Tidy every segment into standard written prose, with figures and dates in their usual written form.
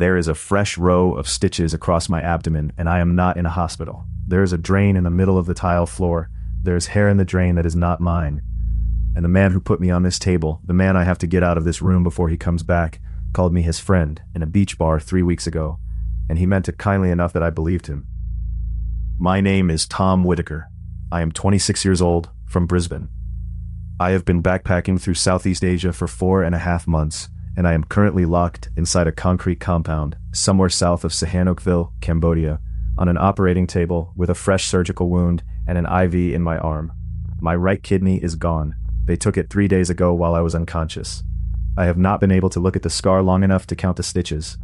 There is a fresh row of stitches across my abdomen, and I am not in a hospital. There is a drain in the middle of the tile floor. There is hair in the drain that is not mine. And the man who put me on this table, the man I have to get out of this room before he comes back, called me his friend in a beach bar 3 weeks ago, and he meant it kindly enough that I believed him. My name is Tom Whitaker. I am 26 years old, from Brisbane. I have been backpacking through Southeast Asia for 4.5 months, and I am currently locked inside a concrete compound somewhere south of Sihanoukville, Cambodia, on an operating table with a fresh surgical wound and an IV in my arm. My right kidney is gone. They took it 3 days ago while I was unconscious. I have not been able to look at the scar long enough to count the stitches.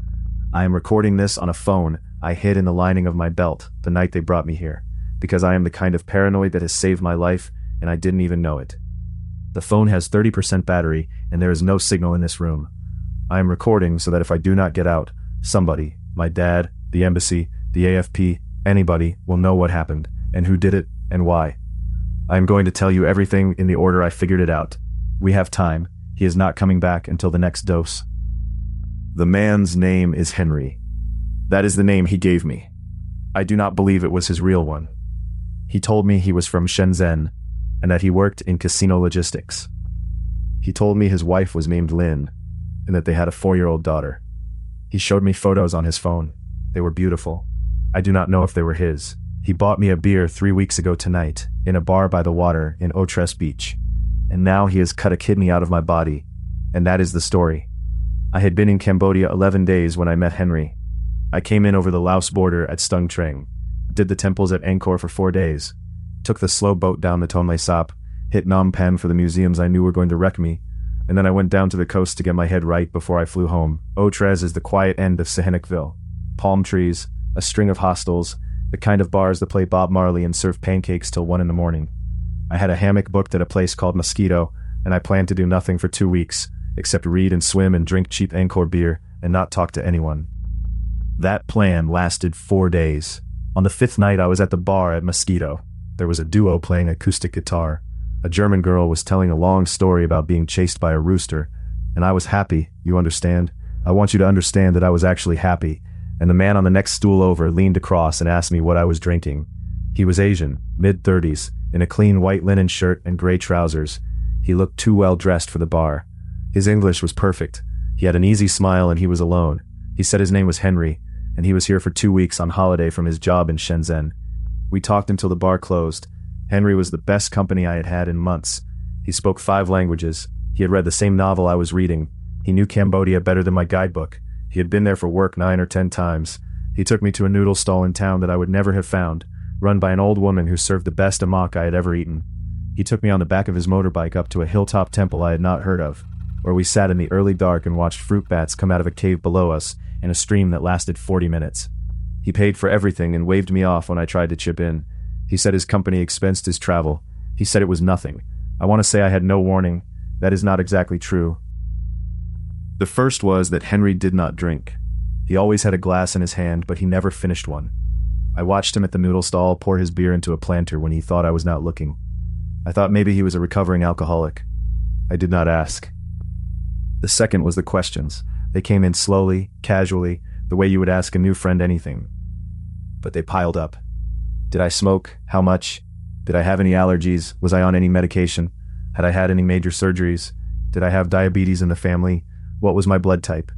I am recording this on a phone I hid in the lining of my belt the night they brought me here, because I am the kind of paranoid that has saved my life and I didn't even know it. The phone has 30% battery and there is no signal in this room. I am recording so that if I do not get out, somebody, my dad, the embassy, the AFP, anybody, will know what happened, and who did it, and why. I am going to tell you everything in the order I figured it out. We have time. He is not coming back until the next dose. The man's name is Henry. That is the name he gave me. I do not believe it was his real one. He told me he was from Shenzhen, and that he worked in casino logistics. He told me his wife was named Lynn, and that they had a 4-year-old daughter. He showed me photos on his phone. They were beautiful. I do not know if they were his. He bought me a beer 3 weeks ago tonight, in a bar by the water in Otres Beach. And now he has cut a kidney out of my body. And that is the story. I had been in Cambodia 11 days when I met Henry. I came in over the Laos border at Stung Treng, did the temples at Angkor for 4 days, took the slow boat down the Tonle Sap, hit Phnom Penh for the museums I knew were going to wreck me, and then I went down to the coast to get my head right before I flew home. Otres is the quiet end of Sihanoukville. Palm trees, a string of hostels, the kind of bars that play Bob Marley and serve pancakes till 1 a.m. I had a hammock booked at a place called Mosquito, and I planned to do nothing for 2 weeks, except read and swim and drink cheap Angkor beer and not talk to anyone. That plan lasted 4 days. On the 5th night I was at the bar at Mosquito. There was a duo playing acoustic guitar. A German girl was telling a long story about being chased by a rooster, and I was happy, you understand? I want you to understand that I was actually happy, and the man on the next stool over leaned across and asked me what I was drinking. He was Asian, mid-30s, in a clean white linen shirt and gray trousers. He looked too well dressed for the bar. His English was perfect. He had an easy smile and he was alone. He said his name was Henry, and he was here for 2 weeks on holiday from his job in Shenzhen. We talked until the bar closed. Henry was the best company I had had in months. He spoke 5 languages. He had read the same novel I was reading. He knew Cambodia better than my guidebook. He had been there for work 9 or 10 times. He took me to a noodle stall in town that I would never have found, run by an old woman who served the best amok I had ever eaten. He took me on the back of his motorbike up to a hilltop temple I had not heard of, where we sat in the early dark and watched fruit bats come out of a cave below us in a stream that lasted 40 minutes. He paid for everything and waved me off when I tried to chip in. He said his company expensed his travel. He said it was nothing. I want to say I had no warning. That is not exactly true. The first was that Henry did not drink. He always had a glass in his hand, but he never finished one. I watched him at the noodle stall pour his beer into a planter when he thought I was not looking. I thought maybe he was a recovering alcoholic. I did not ask. The second was the questions. They came in slowly, casually, the way you would ask a new friend anything. But they piled up. Did I smoke? How much? Did I have any allergies? Was I on any medication? Had I had any major surgeries? Did I have diabetes in the family? What was my blood type?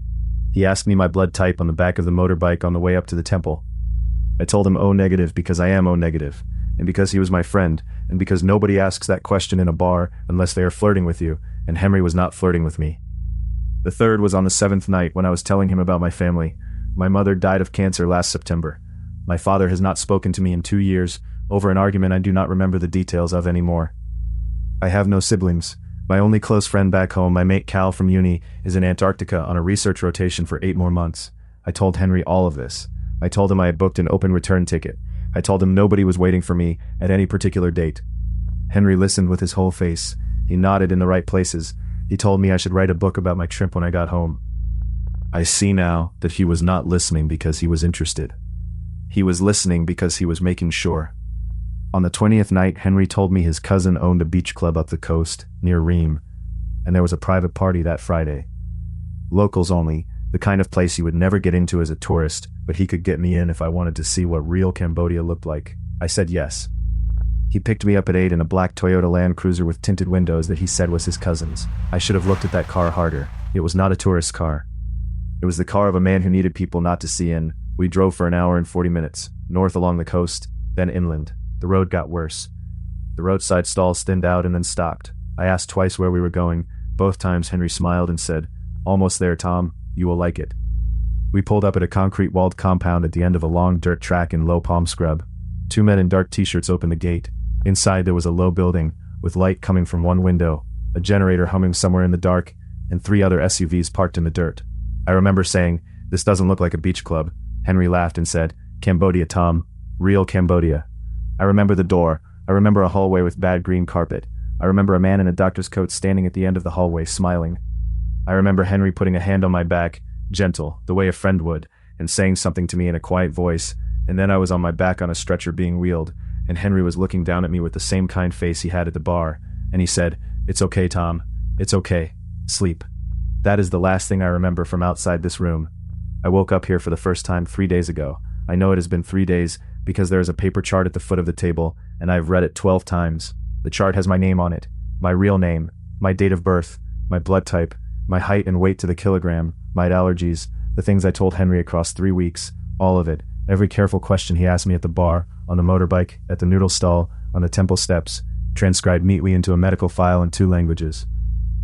He asked me my blood type on the back of the motorbike on the way up to the temple. I told him O negative because I am O negative, and because he was my friend, and because nobody asks that question in a bar unless they are flirting with you, and Henry was not flirting with me. The third was on the 7th night when I was telling him about my family. My mother died of cancer last September. My father has not spoken to me in 2 years, over an argument I do not remember the details of anymore. I have no siblings. My only close friend back home, my mate Cal from uni, is in Antarctica on a research rotation for 8 more months. I told Henry all of this. I told him I had booked an open return ticket. I told him nobody was waiting for me at any particular date. Henry listened with his whole face. He nodded in the right places. He told me I should write a book about my trip when I got home. I see now that he was not listening because he was interested. He was listening because he was making sure. On the 20th night, Henry told me his cousin owned a beach club up the coast, near Ream, and there was a private party that Friday. Locals only, The kind of place you would never get into as a tourist, but he could get me in if I wanted to see what real Cambodia looked like. I said yes. He picked me up at 8 in a black Toyota Land Cruiser with tinted windows that he said was his cousin's. I should have looked at that car harder. It was not a tourist car. It was the car of a man who needed people not to see in. We drove for an hour and 40 minutes, north along the coast, then inland. The road got worse. The roadside stalls thinned out and then stopped. I asked twice where we were going. Both times Henry smiled and said, "Almost there, Tom. You will like it." We pulled up at a concrete-walled compound at the end of a long dirt track in low palm scrub. 2 men in dark t-shirts opened the gate. Inside there was a low building, with light coming from one window, a generator humming somewhere in the dark, and 3 other SUVs parked in the dirt. I remember saying, "This doesn't look like a beach club." Henry laughed and said, "Cambodia, Tom. Real Cambodia." I remember the door. I remember a hallway with bad green carpet. I remember a man in a doctor's coat standing at the end of the hallway, smiling. I remember Henry putting a hand on my back, gentle, the way a friend would, and saying something to me in a quiet voice, and then I was on my back on a stretcher being wheeled, and Henry was looking down at me with the same kind face he had at the bar, and he said, "It's okay, Tom. It's okay. Sleep." That is the last thing I remember from outside this room. I woke up here for the first time 3 days ago. I know it has been 3 days because there is a paper chart at the foot of the table, and I have read it 12 times. The chart has my name on it, my real name, my date of birth, my blood type, my height and weight to the kilogram, my allergies, the things I told Henry across 3 weeks, all of it, every careful question he asked me at the bar, on the motorbike, at the noodle stall, on the temple steps, transcribed neatly into a medical file in 2 languages.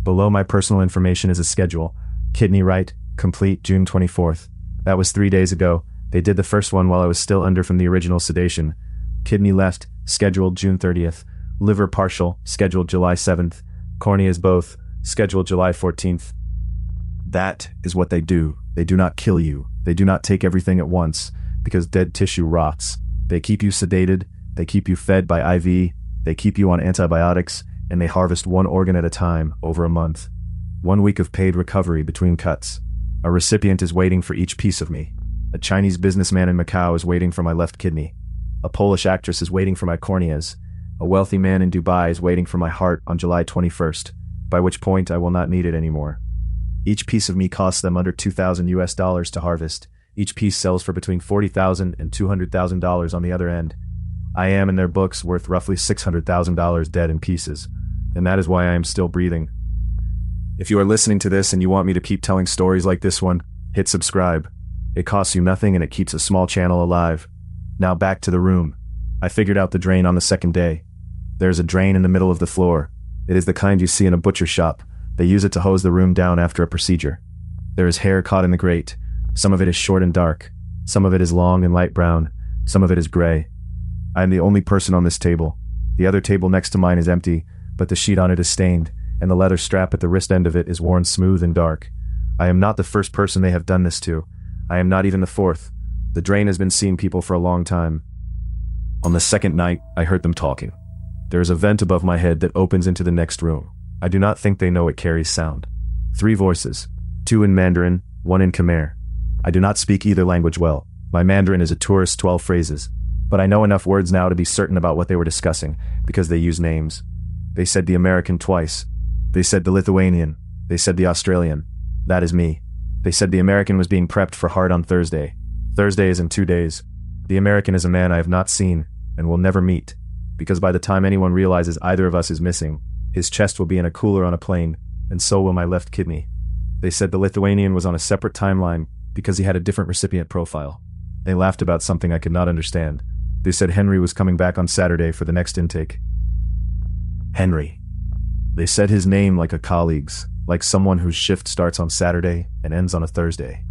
Below my personal information is a schedule. Kidney right, complete June 24th. That was 3 days ago. They did the first one while I was still under from the original sedation. Kidney left, scheduled June 30th. Liver partial, scheduled July 7th. Corneas both, scheduled July 14th. That is what they do. They do not kill you. They do not take everything at once, because dead tissue rots. They keep you sedated, they keep you fed by IV, they keep you on antibiotics, and they harvest 1 organ at a time over a month. 1 week of paid recovery between cuts. A recipient is waiting for each piece of me. A Chinese businessman in Macau is waiting for my left kidney. A Polish actress is waiting for my corneas. A wealthy man in Dubai is waiting for my heart on July 21st, by which point I will not need it anymore. Each piece of me costs them under $2,000 to harvest. Each piece sells for between $40,000 and $200,000 on the other end. I am, in their books, worth roughly $600,000 dead in pieces, and that is why I am still breathing. If you are listening to this and you want me to keep telling stories like this one, hit subscribe. It costs you nothing and it keeps a small channel alive. Now back to the room. I figured out the drain on the second day. There's a drain in the middle of the floor. It is the kind you see in a butcher shop. They use it to hose the room down after a procedure. There is hair caught in the grate. Some of it is short and dark. Some of it is long and light brown. Some of it is gray. I am the only person on this table. The other table next to mine is empty, but the sheet on it is stained, and the leather strap at the wrist end of it is worn smooth and dark. I am not the first person they have done this to. I am not even the fourth. The drain has been seeing people for a long time. On the second night, I heard them talking. There is a vent above my head that opens into the next room. I do not think they know it carries sound. 3 voices, 2 in Mandarin, 1 in Khmer. I do not speak either language well. My Mandarin is a tourist 12 phrases. But I know enough words now to be certain about what they were discussing, because they use names. They said the American twice. They said the Lithuanian. They said the Australian. That is me. They said the American was being prepped for hard on Thursday. Thursday is in 2 days. The American is a man I have not seen, and will never meet, because by the time anyone realizes either of us is missing, his chest will be in a cooler on a plane, and so will my left kidney. They said the Lithuanian was on a separate timeline, because he had a different recipient profile. They laughed about something I could not understand. They said Henry was coming back on Saturday for the next intake. Henry. They said his name like a colleague's, like someone whose shift starts on Saturday and ends on a Thursday.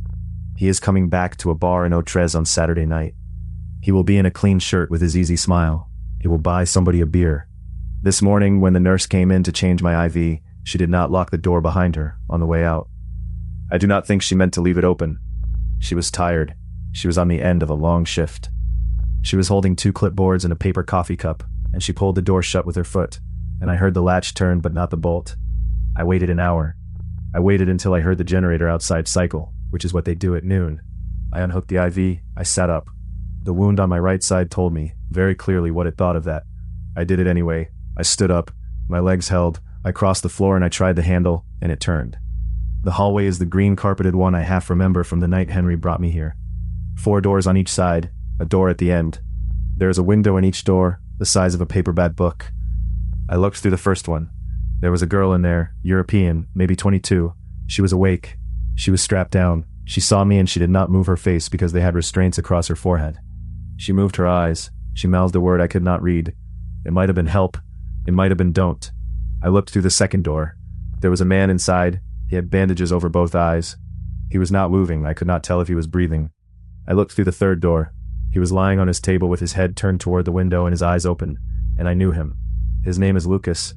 He is coming back to a bar in Otres on Saturday night. He will be in a clean shirt with his easy smile. He will buy somebody a beer. This morning, when the nurse came in to change my IV, she did not lock the door behind her on the way out. I do not think she meant to leave it open. She was tired. She was on the end of a long shift. She was holding 2 clipboards and a paper coffee cup, and she pulled the door shut with her foot, and I heard the latch turn but not the bolt. I waited an hour. I waited until I heard the generator outside cycle, which is what they do at noon. I unhooked the IV. I sat up. The wound on my right side told me very clearly what it thought of that. I did it anyway. I stood up. My legs held. I crossed the floor and I tried the handle, and it turned. The hallway is the green carpeted one I half remember from the night Henry brought me here. 4 doors on each side, a door at the end. There is a window in each door, the size of a paperback book. I looked through the first one. There was a girl in there, European, maybe 22. She was awake. She was strapped down. She saw me and she did not move her face because they had restraints across her forehead. She moved her eyes. She mouthed a word I could not read. It might have been help. It might have been don't. I looked through the second door. There was a man inside. He had bandages over both eyes. He was not moving. I could not tell if he was breathing. I looked through the third door. He was lying on his table with his head turned toward the window and his eyes open, and I knew him. His name is Lucas.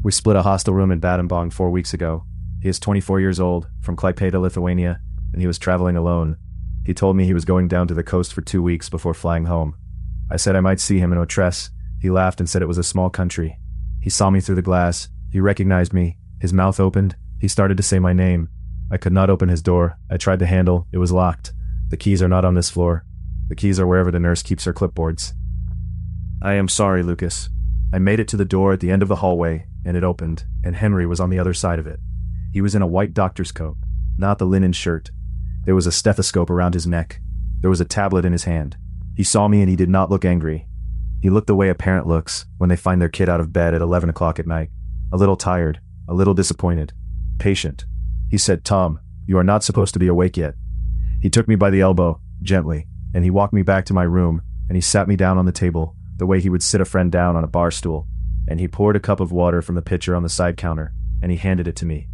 We split a hostel room in Battambang 4 weeks ago. He is 24 years old, from Klaipėda, Lithuania, and he was traveling alone. He told me he was going down to the coast for 2 weeks before flying home. I said I might see him in Otres. He laughed and said it was a small country. He saw me through the glass. He recognized me. His mouth opened. He started to say my name. I could not open his door. I tried the handle. It was locked. The keys are not on this floor. The keys are wherever the nurse keeps her clipboards. I am sorry, Lucas. I made it to the door at the end of the hallway, and it opened, and Henry was on the other side of it. He was in a white doctor's coat, not the linen shirt. There was a stethoscope around his neck. There was a tablet in his hand. He saw me and he did not look angry. He looked the way a parent looks when they find their kid out of bed at 11 o'clock at night. A little tired, a little disappointed, patient. He said, "Tom, you are not supposed to be awake yet." He took me by the elbow, gently, and he walked me back to my room, and he sat me down on the table, the way he would sit a friend down on a bar stool, and he poured a cup of water from the pitcher on the side counter, and he handed it to me.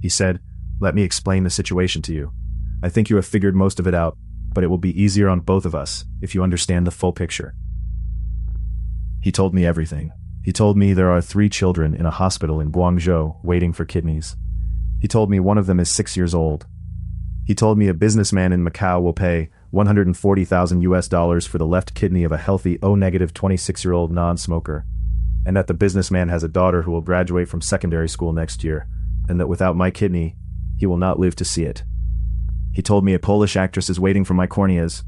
He said, "Let me explain the situation to you. I think you have figured most of it out, but it will be easier on both of us if you understand the full picture." He told me everything. He told me there are 3 children in a hospital in Guangzhou waiting for kidneys. He told me one of them is 6 years old. He told me a businessman in Macau will pay $140,000 for the left kidney of a healthy O-negative 26-year-old non-smoker, and that the businessman has a daughter who will graduate from secondary school next year, and that without my kidney, he will not live to see it. He told me a Polish actress is waiting for my corneas,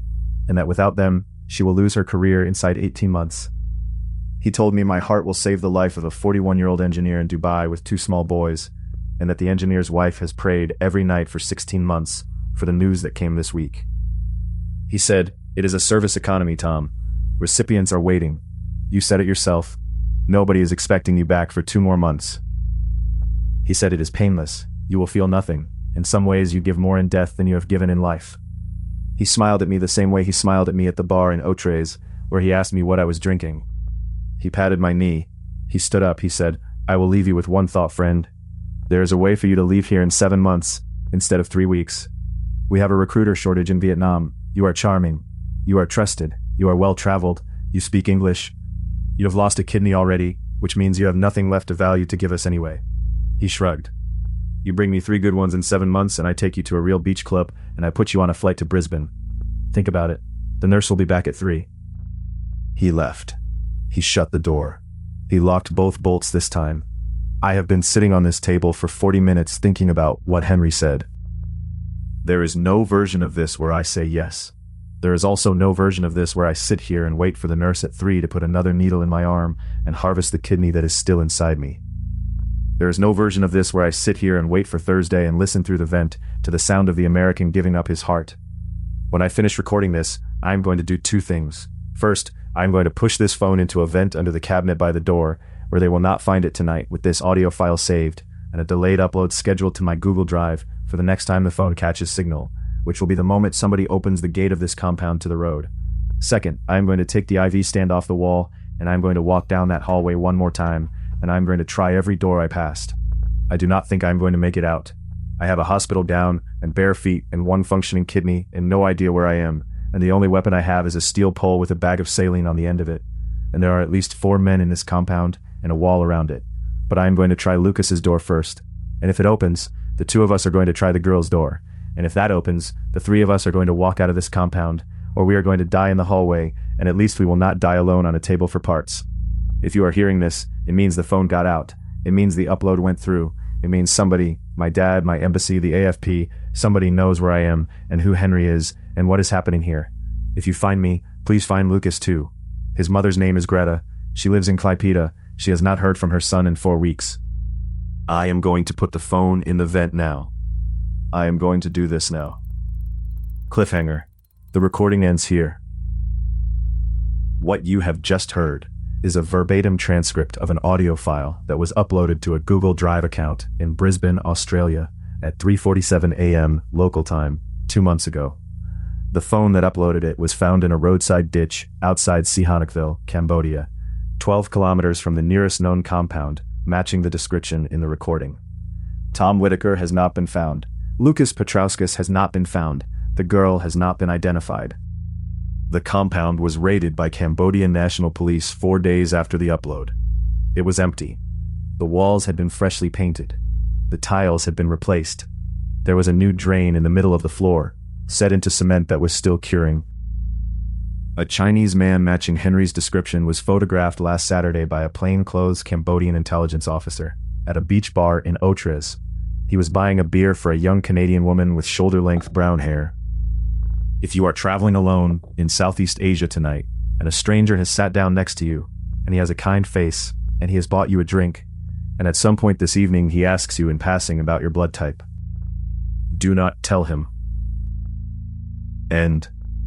and that without them, she will lose her career inside 18 months. He told me my heart will save the life of a 41-year-old engineer in Dubai with 2 small boys, and that the engineer's wife has prayed every night for 16 months for the news that came this week. He said, "It is a service economy, Tom. Recipients are waiting. You said it yourself. Nobody is expecting you back for 2 more months." He said it is painless. You will feel nothing. In some ways you give more in death than you have given in life. He smiled at me the same way he smiled at me at the bar in Otres, where he asked me what I was drinking. He patted my knee. He stood up. He said, "I will leave you with one thought, friend. There is a way for you to leave here in 7 months, instead of 3 weeks. We have a recruiter shortage in Vietnam. You are charming. You are trusted. You are well-traveled. You speak English. You have lost a kidney already, which means you have nothing left of value to give us anyway." He shrugged. "You bring me 3 good ones in 7 months and I take you to a real beach club and I put you on a flight to Brisbane. Think about it. The nurse will be back at 3. He left. He shut the door. He locked both bolts this time. I have been sitting on this table for 40 minutes thinking about what Henry said. There is no version of this where I say yes. There is also no version of this where I sit here and wait for the nurse at 3 to put another needle in my arm and harvest the kidney that is still inside me. There is no version of this where I sit here and wait for Thursday and listen through the vent to the sound of the American giving up his heart. When I finish recording this, I am going to do 2 things. First, I am going to push this phone into a vent under the cabinet by the door, where they will not find it tonight, with this audio file saved and a delayed upload scheduled to my Google Drive for the next time the phone catches signal, which will be the moment somebody opens the gate of this compound to the road. Second, I am going to take the IV stand off the wall, and I am going to walk down that hallway one more time, and I am going to try every door I passed. I do not think I am going to make it out. I have a hospital gown and bare feet and 1 functioning kidney and no idea where I am, and the only weapon I have is a steel pole with a bag of saline on the end of it, and there are at least 4 men in this compound and a wall around it. But I am going to try Lucas's door first, and if it opens, the 2 of us are going to try the girl's door, and if that opens, the 3 of us are going to walk out of this compound, or we are going to die in the hallway, and at least we will not die alone on a table for parts. If you are hearing this, it means the phone got out. It means the upload went through. It means somebody, my dad, my embassy, the AFP, somebody knows where I am and who Henry is and what is happening here. If you find me, please find Lucas too. His mother's name is Greta. She lives in Klaipėda. She has not heard from her son in 4 weeks. I am going to put the phone in the vent now. I am going to do this now. Cliffhanger. The recording ends here. What you have just heard is a verbatim transcript of an audio file that was uploaded to a Google Drive account in Brisbane, Australia at 3:47 a.m. local time 2 months ago. The phone that uploaded it was found in a roadside ditch outside Sihanoukville, Cambodia, 12 kilometers from the nearest known compound, matching the description in the recording. Tom Whitaker has not been found. Lucas Petrauskas has not been found. The girl has not been identified. The compound was raided by Cambodian National Police 4 days after the upload. It was empty. The walls had been freshly painted. The tiles had been replaced. There was a new drain in the middle of the floor, set into cement that was still curing. A Chinese man matching Henry's description was photographed last Saturday by a plainclothes Cambodian intelligence officer at a beach bar in Otres. He was buying a beer for a young Canadian woman with shoulder-length brown hair. If you are traveling alone in Southeast Asia tonight, and a stranger has sat down next to you, and he has a kind face, and he has bought you a drink, and at some point this evening he asks you in passing about your blood type, do not tell him. End.